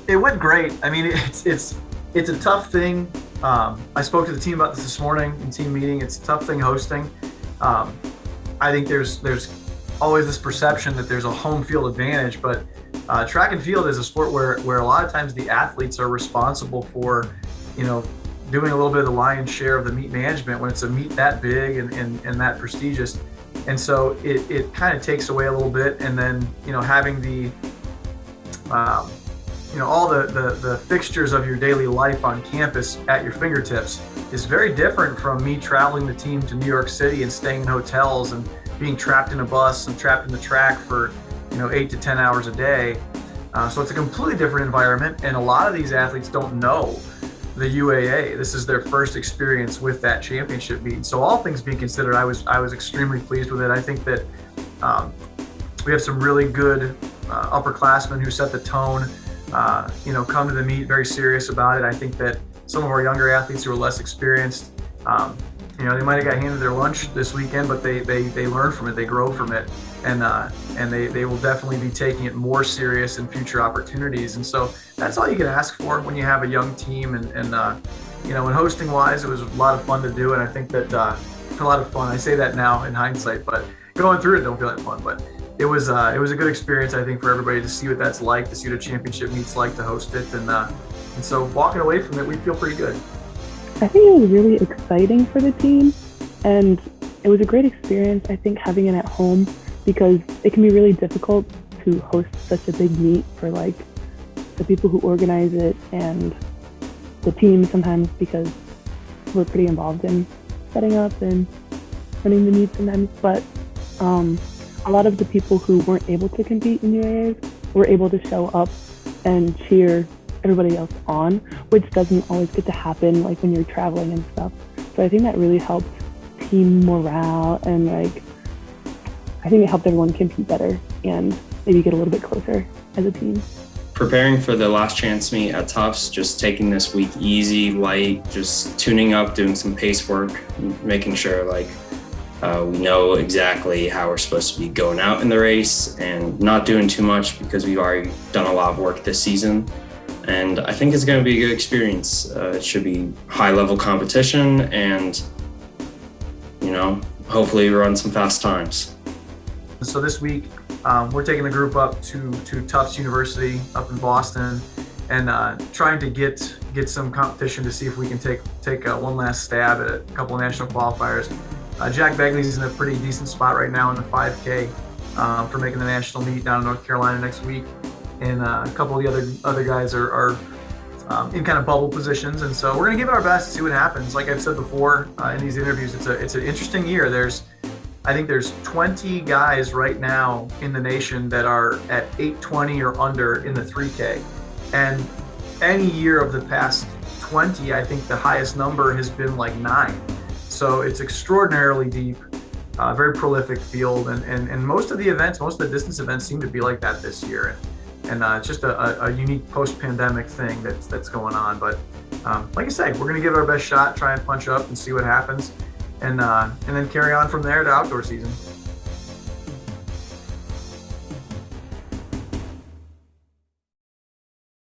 It went great. I mean, it's a tough thing. I spoke to the team about this morning in team meeting. It's a tough thing hosting. I think there's always this perception that there's a home field advantage, but track and field is a sport where a lot of times the athletes are responsible for, doing a little bit of the lion's share of the meet management when it's a meet that big and that prestigious. And so it kind of takes away a little bit. And then, having the, all the fixtures of your daily life on campus at your fingertips is very different from me traveling the team to New York City and staying in hotels and being trapped in a bus and trapped in the track for, 8 to 10 hours a day. So it's a completely different environment. And a lot of these athletes don't know the UAA. This is their first experience with that championship meet. So all things being considered, I was extremely pleased with it. I think that we have some really good upperclassmen who set the tone, come to the meet very serious about it. I think that some of our younger athletes who are less experienced, they might have got handed their lunch this weekend, but they learn from it, they grow from it, and they will definitely be taking it more serious in future opportunities. And so that's all you can ask for when you have a young team. And hosting wise, it was a lot of fun to do, and I think that a lot of fun. I say that now in hindsight, but going through it don't feel like fun. But it was a good experience, I think, for everybody to see what that's like, to see what a championship meet's like, to host it, and so walking away from it, we feel pretty good. I think it was really exciting for the team, and it was a great experience, I think, having it at home, because it can be really difficult to host such a big meet for the people who organize it and the team sometimes, because we're pretty involved in setting up and running the meet sometimes. But a lot of the people who weren't able to compete in UAAs were able to show up and cheer everybody else on, which doesn't always get to happen when you're traveling and stuff. So I think that really helped team morale, and I think it helped everyone compete better and maybe get a little bit closer as a team. Preparing for the last chance meet at Tufts, just taking this week easy, light, just tuning up, doing some pace work, making sure we know exactly how we're supposed to be going out in the race, and not doing too much because we've already done a lot of work this season. And I think it's going to be a good experience. It should be high-level competition, and hopefully run some fast times. So this week, we're taking the group up to Tufts University up in Boston, and trying to get some competition to see if we can take one last stab at a couple of national qualifiers. Jack Begley's in a pretty decent spot right now in the 5K for making the national meet down in North Carolina next week. And a couple of the other guys are in kind of bubble positions, and so we're going to give it our best to see what happens. Like I've said before in these interviews, it's an interesting year. I think there's 20 guys right now in the nation that are at 820 or under in the 3K, and any year of the past 20, I think the highest number has been 9. So it's extraordinarily deep, very prolific field, and most of the events, most of the distance events seem to be like that this year. And it's just a unique post-pandemic thing that's going on. But like I say, we're going to give it our best shot, try and punch up and see what happens, and then carry on from there to outdoor season.